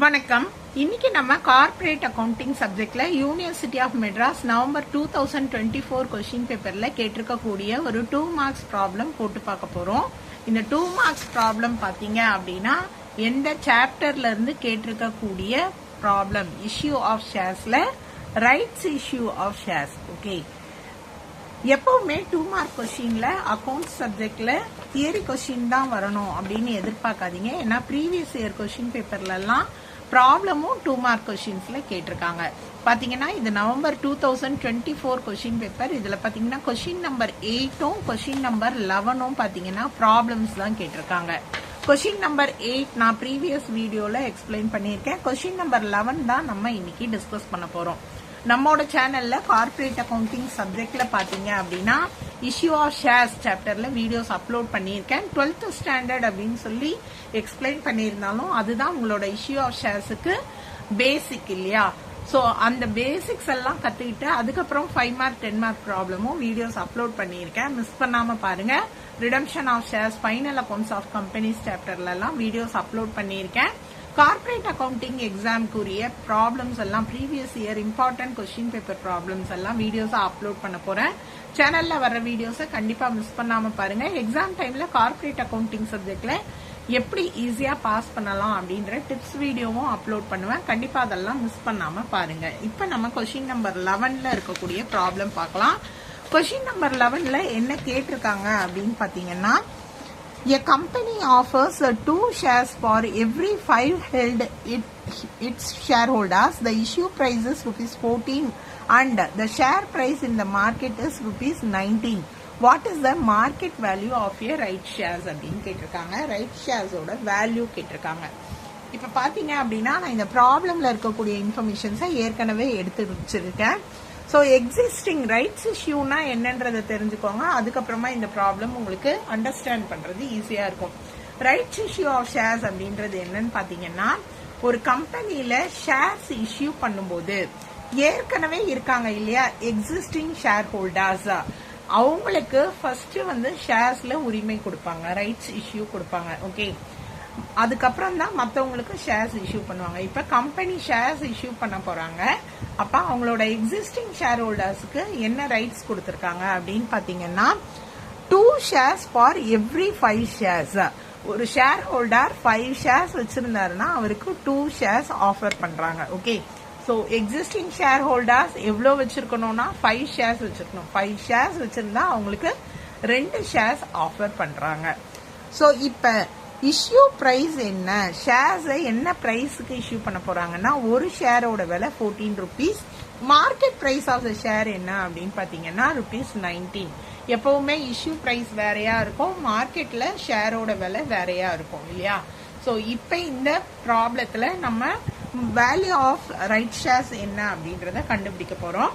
வணக்கம். இன்னைக்கு நம்ம கார்ப்பரேட் அக்கவுண்டிங் சப்ஜெக்ட்ல university of Madras November 2024 question பேப்பர்ல கேட்டிருக்கக்கூடிய ஒரு 2 மார்க்ஸ் ப்ராப்ளம் போட்டு பார்க்க போறோம். இந்த 2 மார்க்ஸ் ப்ராப்ளம் பாத்தீங்க அப்படின்னா எந்த சாப்டர்ல இருந்து கேட்டிருக்கக்கூடிய ப்ராப்ளம் இஷ்யூ ஆஃப் ஷேர்ஸ்ல rights issue of shares. Okay, எப்பவுமே 2 மார்க் கொஸ்டின்ல அக்கவுண்ட் சப்ஜெக்ட்ல தியரி கொஸ்டின் தான் வரணும் அப்படின்னு எதிர்பார்க்காதீங்க. ஏன்னா ப்ரீவியஸ் இயர் கொஸ்டின் பேப்பர்ல எல்லாம் ப்ராப்ளமும் 2 மார்க் கொஸ்டின்ஸ்ல கேட்டிருக்காங்க. பாத்தீங்கன்னா இது நவம்பர் 2024 கொஸ்டின் பேப்பர். இதுல பாத்தீங்கன்னா கொஸ்டின் நம்பர் 8ம் கொஸ்டின் நம்பர் 11ம் பாத்தீங்கன்னா ப்ராப்ளம்ஸ் தான் கேட்டிருக்காங்க. கொஸ்டின் நம்பர் 8 நான் ப்ரீவியஸ் வீடியோல எக்ஸ்பிளைன் பண்ணியிருக்கேன். கொஸ்டின் நம்பர் 11 தான் நம்ம இன்னைக்கு டிஸ்கஸ் பண்ண போறோம். நம்மோட சேனல்ல கார்ப்பரேட் அக்கவுண்டிங் சப்ஜெக்ட்ல பாத்தீங்க அப்படின்னா இஷ்யூ ஆஃப் ஷேர்ஸ் சாப்டர்ல வீடியோஸ் அப்லோட் பண்ணியிருக்கேன். 12th ஸ்டாண்டர்ட் அப்படின்னு சொல்லி எக்ஸ்பிளைன் பண்ணியிருந்தாலும் அதுதான் உங்களோட இஷ்யூ ஆஃப் ஷேர்ஸுக்கு பேசிக் இல்லையா? சோ அந்த பேசிக்ஸ் எல்லாம் கத்துக்கிட்டு அதுக்கப்புறம் 5 மார்க் 10 மார்க் ப்ராப்ளமும் வீடியோஸ் அப்லோட் பண்ணியிருக்கேன். மிஸ் பண்ணாம பாருங்க. Redemption of shares, final accounts of companies சாப்டர்ல எல்லாம் வீடியோஸ் அப்லோட் பண்ணியிருக்கேன். கார்ப்பரேட் அக்கவுண்டிங் எக்ஸாம்க்குரிய ப்ராப்ளம்ஸ் எல்லாம் previous year important question paper problems எல்லாம் வீடியோஸா அப்லோட் பண்ண போறேன். சேனல்ல வர வீடியோஸை கண்டிப்பா மிஸ் பண்ணாம பாருங்க. எக்ஸாம் டைம்ல கார்ப்பரேட் அக்கவுண்டிங் சப்ஜெக்ட்ல எப்படி ஈஸியா பாஸ் பண்ணலாம் அப்படின்ற டிப்ஸ் வீடியோவும் அப்லோட் பண்ணுவேன். கண்டிப்பா அதெல்லாம் மிஸ் பண்ணாம பாருங்க. இப்ப நம்ம கொஸ்டின் நம்பர் 11ல இருக்கக்கூடிய ப்ராப்ளம் பார்க்கலாம். கொஸ்டின் நம்பர் 11ல என்ன கேட்டிருக்காங்க அப்படின்னு பாத்தீங்கன்னா, a company offers 2 shares for every 5 held its shareholders. The issue price is ₹14 and the share price in the market is ₹19. What is the market value of a right shares அப்படின்னு கேட்டிருக்காங்க. Right ஷேர்ஸோட value கேட்டிருக்காங்க. இப்ப பாத்தீங்க அப்படின்னா நான் இந்த ப்ராப்ளம்ல இருக்கக்கூடிய இன்ஃபர்மேஷன்ஸை ஏற்கனவே எடுத்து வச்சிருக்கேன். ஸோ எக்ஸிஸ்டிங் ரைட்ஸ் இஷ்யூனா என்னன்றதை தெரிஞ்சுக்கோங்க. அதுக்கப்புறமா இந்த ப்ராப்ளம் உங்களுக்கு அண்டர்ஸ்டாண்ட் பண்றது ஈஸியா இருக்கும். ரைட்ஸ் இஷ்யூ ஆஃப் ஷேர்ஸ் அப்படின்றது என்னன்னு பாத்தீங்கன்னா, ஒரு கம்பெனில ஷேர்ஸ் இஷ்யூ பண்ணும்போது ஏற்கனவே இருக்காங்க இல்லையா எக்ஸிஸ்டிங் ஷேர் ஹோல்டர்ஸ், அவங்களுக்கு ஃபர்ஸ்ட் ஷேர்ஸ்ல உரிமை கொடுப்பாங்க, ரைட்ஸ் இஷ்யூ கொடுப்பாங்க. ஓகே, அதுக்கப்புறம் தான் மற்றவங்களுக்கு ஷேர்ஸ் இஷ்யூ பண்ணுவாங்க. இப்ப கம்பெனி ஷேர்ஸ் இஷ்யூ பண்ண போறாங்க. அப்ப அவங்களோட எக்ஸிஸ்டிங் ஷேர் ஹோல்டர்ஸ்க்கு என்ன ரைட்ஸ் கொடுத்திருக்காங்க அப்படின்னு பாத்தீங்கன்னா, 2 shares for every 5 shares. ஒரு ஷேர் ஹோல்டர் 5 shares வச்சிருந்தாருன்னா அவருக்கு 2 shares ஆஃபர் பண்றாங்க. Okay, so existing share holders எவ்வளவு வச்சிருக்கணும்னா 5 shares வச்சிருக்கணும். 5 shares வச்சிருந்தா அவங்களுக்கு 2 shares ஆஃபர் பண்றாங்க. சோ இப்ப இஷ்யூ பிரைஸ் என்ன, ஷேர்ஸ் என்ன பிரைஸ்க்கு இஷ்யூ பண்ண போறாங்கன்னா, ஒரு ஷேரோட விலை ₹14. Market price of the share என்ன அப்படின்னு பாத்தீங்கன்னா ₹19. எப்பவுமே இஷ்யூ பிரைஸ் வேறையா இருக்கும், மார்க்கெட்ல ஷேரோட விலை வேறையா இருக்கும் இல்லையா? சோ இப்ப இந்த ப்ராப்ளத்துல நம்ம வேல்யூ ஆஃப் ரைட் ஷேர்ஸ் என்ன அப்படின்றத கண்டுபிடிக்க போறோம்.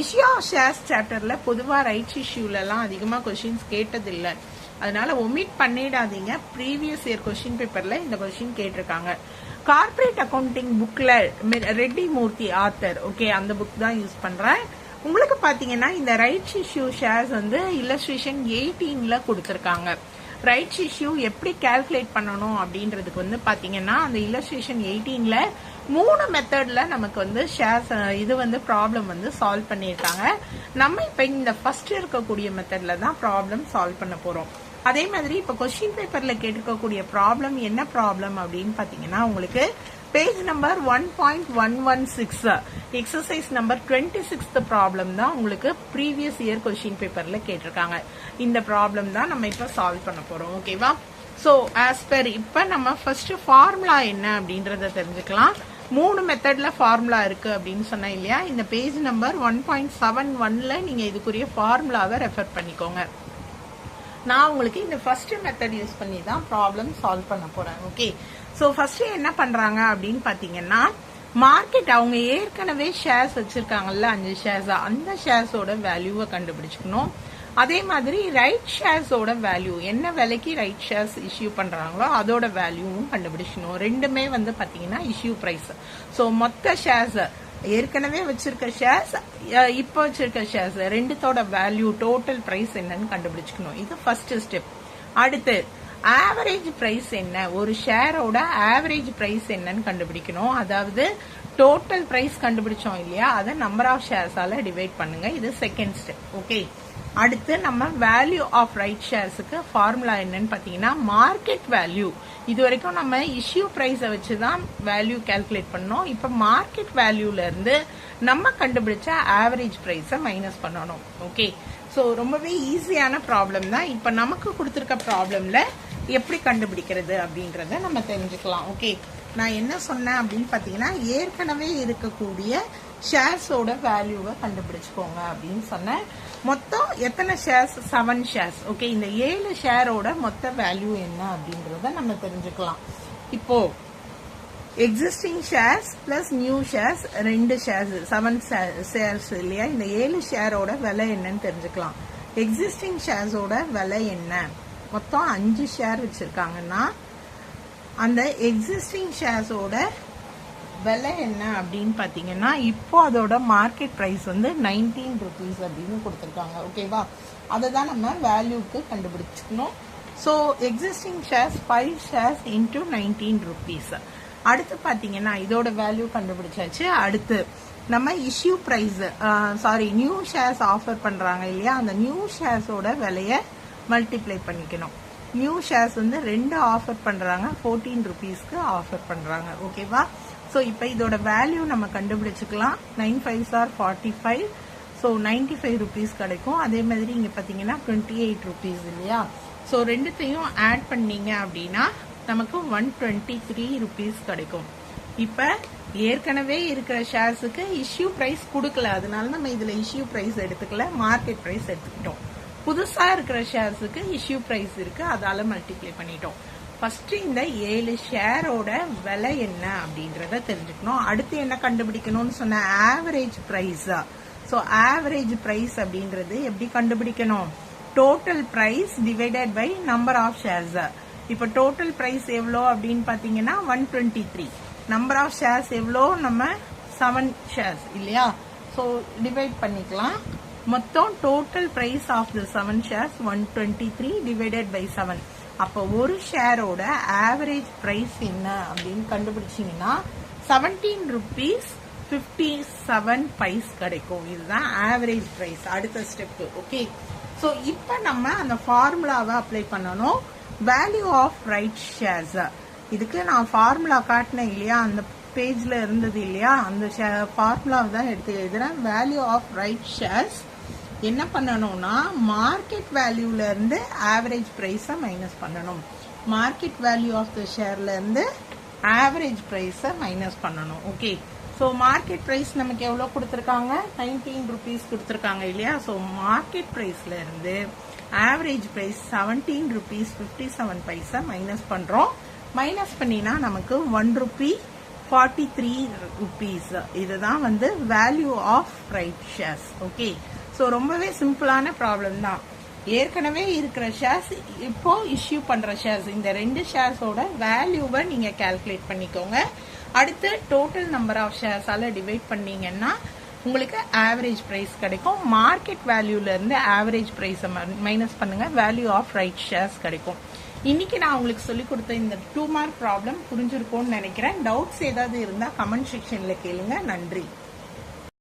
இஷ்யூ ஆஃப் ஷேர்ஸ் சாப்டர்ல பொதுவா ரைட்ஸ் இஷ்யூல எல்லாம் அதிகமா கொஸ்டின்ஸ் கேட்டதில்லை, அதனால ஒமிட் பண்ணிடாதீங்க. ப்ரீவியஸ் இயர் கொஸ்டின் பேப்பர்ல இந்த கொஸ்டின் கேட்டிருக்காங்க. கார்ப்பரேட் அக்கவுண்டிங் புக்ல ரெட்டி மூர்த்தி ஆத்தர், ஓகே, அந்த புக் தான் யூஸ் பண்றேன். உங்களுக்கு பாத்தீங்கன்னா இந்த ரைட்ஸ் இஷ்யூ ஷேர்ஸ் இல்லஸ்ட்ரேஷன் 18ல கொடுத்திருக்காங்க. ரைட்ஸ் இஷ்யூ எப்படி கால்குலேட் பண்ணணும் அப்படின்றதுக்கு பாத்தீங்கன்னா அந்த இல்லஸ்ட்ரேஷன் 18ல 3 மெத்தட்ல நமக்கு ஷேர்ஸ் இது ப்ராப்ளம் சால்வ் பண்ணிருக்காங்க. நம்ம இப்ப இந்த ஃபர்ஸ்ட் இருக்கக்கூடிய மெத்தட்ல தான் ப்ராப்ளம் சால்வ் பண்ண போறோம். அதே மாதிரி இப்ப கொஸ்டின் பேப்பர்ல கேட்டிருக்கக்கூடிய ப்ராப்ளம் என்ன ப்ராப்ளம் அப்படின்னு பாத்தீங்கன்னா, உங்களுக்கு page number 1.116 exercise number 26th problem தான் உங்களுக்கு ப்ரீவியஸ் இயர் கொஸ்டின் பேப்பர்ல கேட்டிருக்காங்க. இந்த ப்ராப்ளம் தான் நம்ம இப்ப சால்வ் பண்ண போறோம். ஓகேவா? சோ ஆஸ் பெர் இப்ப நம்ம ஃபர்ஸ்ட் ஃபார்முலா என்ன அப்படின்றத தெரிஞ்சுக்கலாம். 3 மெத்தட்ல ஃபார்முலா இருக்கு அப்படின்னு சொன்னா இல்லையா? இந்த பேஜ் நம்பர் 1.71ல நீங்க இதுக்குரிய ஃபார்முலாவை ரெஃபர் பண்ணிக்கோங்க. நான் உங்களுக்கு இந்த ஃபர்ஸ்ட் மெத்தட் யூஸ் பண்ணி தான் ப்ராப்ளம் சால்வ் பண்ண போறேன். ஓகே, சோ ஃபர்ஸ்ட் என்ன பண்றாங்க அப்படின்னு பாத்தீங்கன்னா, மார்க்கெட் அவங்க ஏற்கனவே ஷேர்ஸ் வச்சிருக்காங்கல்ல 5 ஷேர்ஸ், அந்த ஷேர்ஸோட வேல்யூவை கண்டுபிடிச்சுக்கணும். அதே மாதிரி ரைட் ஷேர்ஸோட வேல்யூ என்ன விலைக்கு ரைட் ஷேர்ஸ் இஷ்யூ பண்றாங்களோ அதோட வேல்யூவும் கண்டுபிடிக்கணும். ரெண்டுமே பாத்தீங்கன்னா இஷ்யூ பிரைஸ். சோ மொத்த ஷேர்ஸ் ஏற்கனவே வச்சிருக்க ஷேர்ஸ் இப்ப வச்சிருக்க ஷேர்ஸ் ரெண்டுத்தோட வேல்யூ டோட்டல் பிரைஸ் என்னன்னு கண்டுபிடிச்சுக்கணும். இது ஃபர்ஸ்ட் ஸ்டெப். அடுத்து ஆவரேஜ் பிரைஸ் என்ன, ஒரு ஷேரோட ஆவரேஜ் பிரைஸ் என்னன்னு கண்டுபிடிக்கணும். அதாவது டோட்டல் பிரைஸ் கண்டுபிடிச்சோம் இல்லையா, அதை நம்பர் ஆஃப் ஷேர்ஸால டிவைட் பண்ணுங்க. இது செகண்ட் ஸ்டெப். ஓகே, அடுத்து நம்ம வேல்யூ ஆஃப் ரைட் ஷேர்ஸுக்கு ஃபார்முலா என்னன்னு பாத்தீங்கன்னா மார்க்கெட் வேல்யூ. இது வரைக்கும் நம்ம இஷ்யூ பிரைஸை வச்சுதான் வேல்யூ கால்குலேட் பண்ணோம். இப்ப மார்க்கெட் வேல்யூல இருந்து நம்ம கண்டுபிடிச்ச ஆவரேஜ் பிரைஸை மைனஸ் பண்ணணும். ஓகே, ஸோ ரொம்பவே ஈஸியான ப்ராப்ளம் தான். இப்ப நமக்கு கொடுத்துருக்க ப்ராப்ளம்ல எப்படி கண்டுபிடிக்கிறது அப்படின்றத நம்ம தெரிஞ்சுக்கலாம். ஓகே, நான் என்ன சொன்னேன் அப்படின்னு பாத்தீங்கன்னா ஏற்கனவே இருக்கக்கூடிய ஷேர்ஸோட வேல்யூவை கண்டுபிடிச்சுக்கோங்க அப்படின்னு சொன்னேன். மொத்தம் எத்தனை ஷேர்ஸ்? 7 ஷேர்ஸ். ஓகே, இந்த 7 ஷேரோட மொத்த வேல்யூ என்ன அப்படின்றத நம்ம தெரிஞ்சுக்கலாம். இப்போ existing shares plus new shares 2 shares 7 shares இல்லையா, இந்த 7 ஷேரோட விலை என்னன்னு தெரிஞ்சுக்கலாம். எக்ஸிஸ்டிங் ஷேர்ஸோட விலை என்ன? மொத்தம் 5 ஷேர் வச்சிருக்காங்கன்னா அந்த எக்ஸிஸ்டிங் ஷேர்ஸோட விலை என்ன அப்படின்னு பாத்தீங்கன்னா இப்போ அதோட மார்க்கெட் பிரைஸ் வந்து 19 rupees அப்படின்னு கொடுத்துருக்காங்க. ஓகேவா, அதை தான் நம்ம வேல்யூக்கு கண்டுபிடிச்சுக்கணும். So existing shares 5 shares into 19 rupees. அடுத்து பாத்தீங்கன்னா இதோட வேல்யூ கண்டுபிடிச்சாச்சு. அடுத்து நம்ம issue price new shares offer பண்றாங்க இல்லையா, அந்த நியூ ஷேர்ஸோட விலைய மல்டிப்ளை பண்ணிக்கணும். நியூ ஷேர்ஸ் வந்து 2 ஆஃபர் பண்றாங்க, 14 rupeesக்கு ஆஃபர் பண்றாங்க. ஓகேவா, ஸோ இப்போ இதோட வேல்யூ நம்ம கண்டுபிடிச்சுக்கலாம். 9 5s are 45, ஸோ 95 rupees கிடைக்கும். அதே மாதிரி இங்க பாத்தீங்கன்னா 28 rupees இல்லையா, ஸோ ரெண்டுத்தையும் ஆட் பண்ணீங்க அப்படின்னா நமக்கு 123 rupees கிடைக்கும். இப்ப ஏற்கனவே இருக்கிற ஷேர்ஸுக்கு இஷ்யூ பிரைஸ் கொடுக்கல, அதனால நம்ம இதுல இஷ்யூ பிரைஸ் எடுத்துக்கல, மார்க்கெட் பிரைஸ் எடுத்துக்கிட்டோம். புதுசா இருக்கிற ஷேர்ஸுக்கு இஷ்யூ பிரைஸ் இருக்கு, அதால மல்டிப்ளை பண்ணிட்டோம். ஃபர்ஸ்ட் இந்த 7 ஷேரோட விலை என்ன அப்படின்றத தெரிஞ்சுக்கணும். அடுத்து என்ன கண்டுபிடிக்கணும்னு சொன்ன average price. So average price அப்படின்றது எப்படி கண்டுபிடிக்கணும்? Total price divided by number of shares. இப்ப டோட்டல் பிரைஸ் எவ்வளோ அப்படின்னு பாத்தீங்கன்னா 123. நம்பர் ஆஃப் ஷேர்ஸ் எவ்வளோ? நம்ம 7 ஷேர்ஸ் இல்லையா, ஸோ டிவைட் பண்ணிக்கலாம். மொத்தம் total price of the 7 shares 123 divided by 7. அப்போ ஒரு ஷேரோட ஆவரேஜ் பிரைஸ் என்ன அப்படின்னு கண்டுபிடிச்சீங்கன்னா 17 rupees 57 கிடைக்கும். இதுதான் ஆவரேஜ் பிரைஸ். அடுத்த ஸ்டெப். ஓகே, ஸோ இப்போ நம்ம அந்த ஃபார்முலாவை அப்ளை பண்ணணும். வேல்யூ ஆஃப் ரைட் ஷேர்ஸ், இதுக்கு நான் ஃபார்முலா காட்டினேன் இல்லையா, அந்த பேஜ்ல இருந்தது இல்லையா, அந்த ஃபார்முலாவை தான் எடுத்து எழுதுறேன். வேல்யூ ஆஃப் ரைட் ஷேர்ஸ் என்ன பண்ணணும்னா மார்க்கெட் வேல்யூல இருந்து ஆவரேஜ் பிரைஸ மைனஸ் பண்ணணும். மார்க்கெட் வேல்யூ ஆஃப் த ஷேர்ல இருந்து ஆவரேஜ் பிரைஸ மைனஸ் பண்ணணும். ஓகே, ஸோ மார்க்கெட் பிரைஸ் நமக்கு எவ்வளவு கொடுத்துருக்காங்க? 19 rupees கொடுத்துருக்காங்க இல்லையா, ஸோ மார்க்கெட் பிரைஸ்ல இருந்து ஆவரேஜ் பிரைஸ் 17 rupees 57 மைனஸ் பண்றோம். மைனஸ் பண்ணினா நமக்கு 1 rupee 43 இதுதான் வந்து value of right shares. Okay, so ரொம்பவே சிம்பிளான ப்ராப்ளம் தான். ஏற்கனவே இருக்கிற ஷேர்ஸ், இப்போ இஷ்யூ பண்ற ஷேர்ஸ், இந்த 2 ஷேர்ஸோட வேல்யூவை நீங்க கால்குலேட் பண்ணிக்கோங்க. அடுத்து டோட்டல் நம்பர் ஆஃப் ஷேர்ஸால டிவைட் பண்ணீங்கன்னா உங்களுக்கு ஆவரேஜ் பிரைஸ் கிடைக்கும். மார்க்கெட் வேல்யூல இருந்து ஆவரேஜ் பிரைஸ் மைனஸ் பண்ணுங்க, வேல்யூ ஆஃப் ரைட் ஷேர்ஸ் கிடைக்கும். இன்னைக்கு நான் உங்களுக்கு சொல்லி கொடுத்த இந்த 2 மார்க் ப்ராப்ளம் புரிஞ்சிருக்கும்னு நினைக்கிறேன். டவுட்ஸ் ஏதாவது இருந்தா கமெண்ட் செக்ஷன்ல கேளுங்க. நன்றி.